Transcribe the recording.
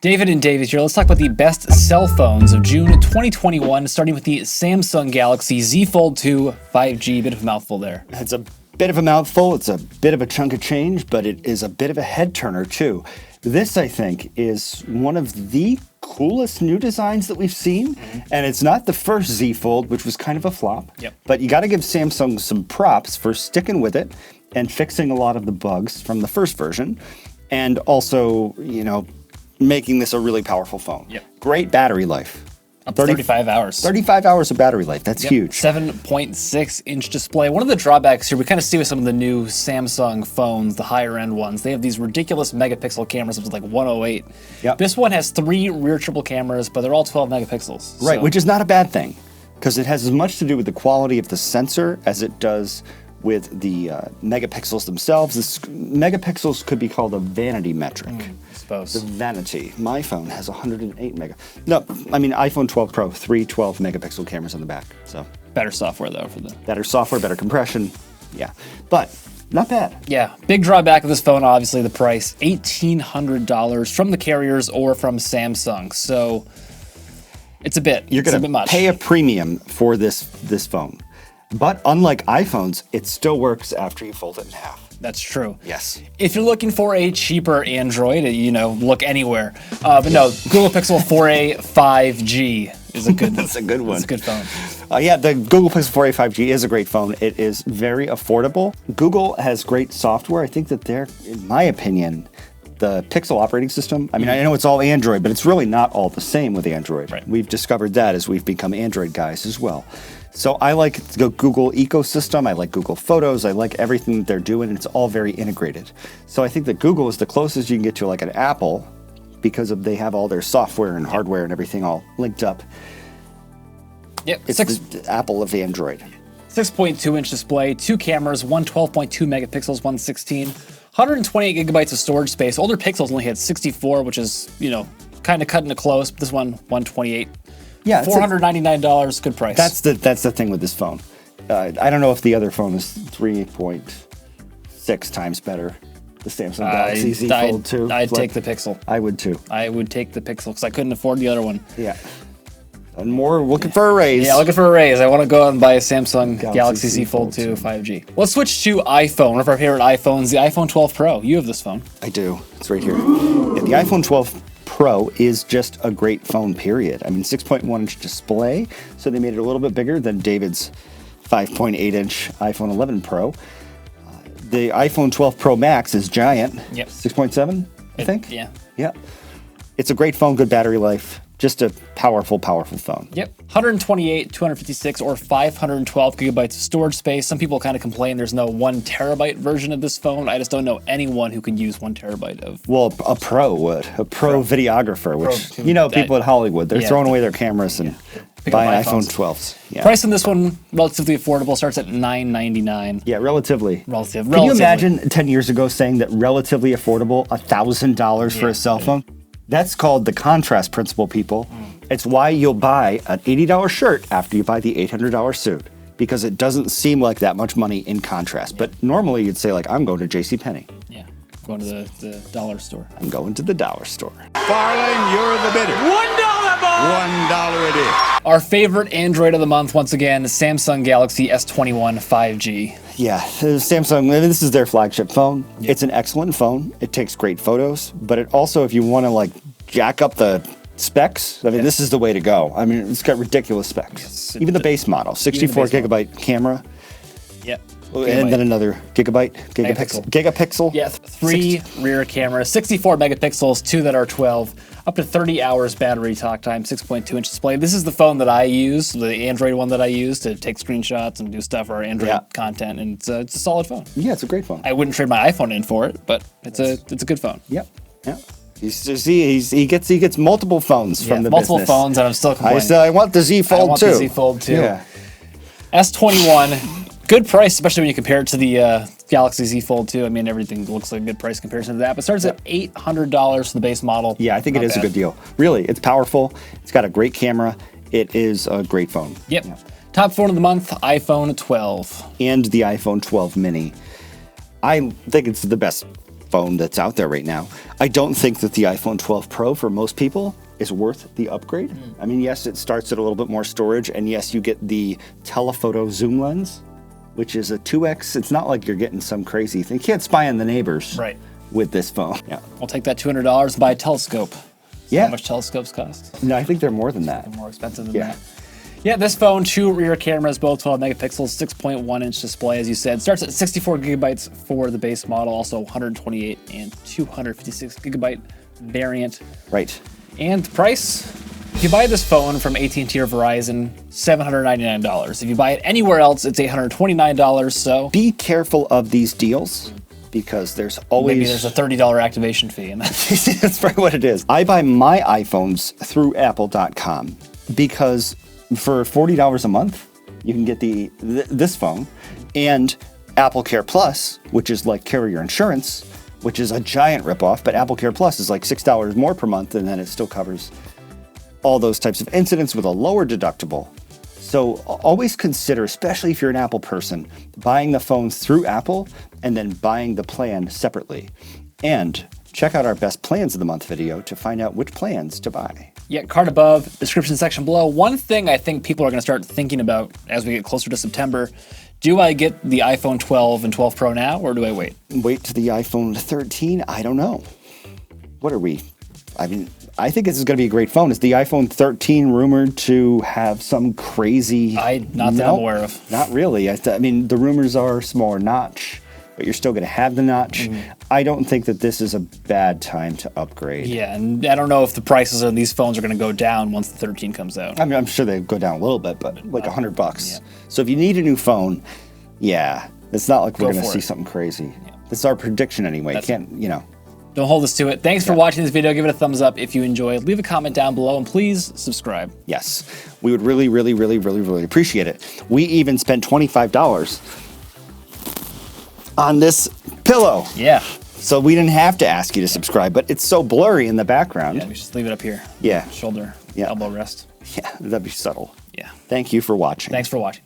David and David here. Let's talk about the best cell phones of June 2021, starting with the Samsung Galaxy Z Fold 2 5G. Bit of a mouthful there. It's a bit of a mouthful. It's a bit of a chunk of change, but it is a bit of a head turner too. This, I think, is one of the coolest new designs that we've seen. And it's not the first Z Fold, which was kind of a flop. Yep. But you got to give Samsung some props for sticking with it and fixing a lot of the bugs from the first version. And also, making this a really powerful phone. Yep. Great battery life. Up to 35 hours. 35 hours of battery life. That's huge. 7.6-inch display. One of the drawbacks here, we kind of see with some of the new Samsung phones, the higher end ones, they have these ridiculous megapixel cameras up to like 108. Yep. This one has 3 rear triple cameras, but they're all 12 megapixels. Right, so. which is not a bad thing, because it has as much to do with the quality of the sensor as it does with the megapixels themselves. Megapixels could be called a vanity metric. I suppose. The vanity. My phone has 108 mega. No, I mean iPhone 12 Pro, 3 12 megapixel cameras on the back. So Better software though for the... better software, better compression. Yeah, but not bad. Yeah, big drawback of this phone, obviously the price, $1,800 from the carriers or from Samsung. So it's a bit. You're going to pay a premium for this phone. But unlike iPhones, it still works after you fold it in half. That's true. Yes. If you're looking for a cheaper Android, look anywhere. But no, Google Pixel 4a 5G is a good. That's a good one. It's a good phone. Yeah, the Google Pixel 4a 5G is a great phone. It is very affordable. Google has great software. I think that they're, in my opinion, the Pixel operating system. I mean, I know it's all Android, but it's really not all the same with Android. Right. We've discovered that as we've become Android guys as well. So I like the Google ecosystem. I like Google Photos. I like everything that they're doing. And it's all very integrated. So I think that Google is the closest you can get to like an Apple because they have all their software and hardware and everything all linked up. Yep. It's the Apple of Android. 6.2-inch display, 2 cameras, one 12.2 megapixels, one 16, 128 gigabytes of storage space. Older Pixels only had 64, which is, kind of cutting it close. But this one, 128. Yeah, $499, good price. That's the thing with this phone. I don't know if the other phone is 3.6 times better. The Samsung Galaxy Z Fold 2. I'd take the Pixel. I would too. I would take the Pixel because I couldn't afford the other one. Yeah. And more looking for a raise. Yeah, looking for a raise. I want to go out and buy a Samsung Galaxy Z Fold 2 5G. Let's switch to iPhone. One of our favorite iPhones, the iPhone 12 Pro. You have this phone. I do. It's right here. Yeah, the iPhone 12 Pro is just a great phone, period. I mean, 6.1-inch display, so they made it a little bit bigger than David's 5.8-inch iPhone 11 Pro. The iPhone 12 Pro Max is giant. Yep. 6.7, I think? Yeah. Yeah. It's a great phone, good battery life. Just a powerful, powerful phone. Yep. 128, 256, or 512 gigabytes of storage space. Some people kind of complain there's no 1 terabyte version of this phone. I just don't know anyone who can use 1 terabyte of. Well, a pro would. A pro videographer, which, people at Hollywood, they're throwing away their cameras and buying iPhone 12s. Yeah. Price on this one, relatively affordable, starts at $999. Yeah, relatively. Relative. Can you imagine 10 years ago saying that relatively affordable, $1,000 for a cell phone? That's called the contrast principle, people. It's why you'll buy an $80 shirt after you buy the $800 suit, because it doesn't seem like that much money in contrast. But normally you'd say, like, I'm going to JCPenney. Yeah, going to the dollar store. I'm going to the dollar store. Farling, you're the bidder. $1 ball! $1 it is. Our favorite Android of the month, once again, Samsung Galaxy S21 5G. Yeah, Samsung, this is their flagship phone. Yep. It's an excellent phone. It takes great photos, but it also, if you want to jack up the specs, I mean, this is the way to go. I mean, it's got ridiculous specs. Yes, even the base model, 64 gigabyte camera. Yep. And then another gigapixel. Yeah, 3 rear cameras, 64 megapixels, 2 that are 12, up to 30 hours battery talk time, 6.2-inch display. This is the phone that I use, the Android one that I use to take screenshots and do stuff for our Android content, and it's a solid phone. Yeah, it's a great phone. I wouldn't trade my iPhone in for it, but it's a good phone. Yep. Yeah. He gets multiple phones from the multiple business. Phones, and I'm still complaining. I want the Z Fold 2. I want the Z Fold 2. Yeah. S21. Good price, especially when you compare it to the Galaxy Z Fold 2. I mean, everything looks like a good price comparison to that. But it starts at $800 for the base model. Yeah, I think it is a good deal. Really, it's powerful. It's got a great camera. It is a great phone. Yep. Yeah. Top phone of the month, iPhone 12. And the iPhone 12 mini. I think it's the best phone that's out there right now. I don't think that the iPhone 12 Pro for most people is worth the upgrade. I mean, yes, it starts at a little bit more storage, and yes, you get the telephoto zoom lens, which is a 2x. It's not like you're getting some crazy thing. You can't spy on the neighbors with this phone. Yeah. I'll take that $200 and buy a telescope. Yeah. How much telescopes cost? No, I think they're more than that. They're more expensive than that. Yeah, this phone, 2 rear cameras, both 12 megapixels, 6.1-inch display, as you said. Starts at 64 gigabytes for the base model, also 128 and 256 gigabyte variant. Right. And the price, if you buy this phone from AT&T or Verizon, $799. If you buy it anywhere else, it's $829, so... Be careful of these deals, because there's always... Maybe there's a $30 activation fee in that. That's probably what it is. I buy my iPhones through Apple.com because for $40 a month, you can get this phone and Apple Care Plus, which is like carrier insurance, which is a giant ripoff, but Apple Care Plus is like $6 more per month, and then it still covers all those types of incidents with a lower deductible. So always consider, especially if you're an Apple person, buying the phones through Apple and then buying the plan separately. And check out our best plans of the month video to find out which plans to buy. Yeah, card above, description section below. One thing I think people are going to start thinking about as we get closer to September, do I get the iPhone 12 and 12 Pro now, or do I wait? Wait to the iPhone 13? I don't know. What are we? I mean, I think this is going to be a great phone. Is the iPhone 13 rumored to have some crazy... Not that I'm aware of. Not really. I mean, the rumors are smaller notch, but you're still going to have the notch. I don't think that this is a bad time to upgrade. Yeah, and I don't know if the prices of these phones are going to go down once the 13 comes out. I mean, I'm sure they go down a little bit, but like $100. Yeah. So if you need a new phone, yeah, it's not like we're going to see something crazy. Yeah. This is our prediction anyway. Don't hold us to it. Thanks for watching this video. Give it a thumbs up if you enjoyed. Leave a comment down below, and please subscribe. Yes, we would really, really, really, really, really appreciate it. We even spent $25 on this pillow. Yeah. So we didn't have to ask you to subscribe, but it's so blurry in the background. Yeah, we just leave it up here. Yeah. Shoulder, elbow rest. Yeah, that'd be subtle. Yeah. Thank you for watching. Thanks for watching.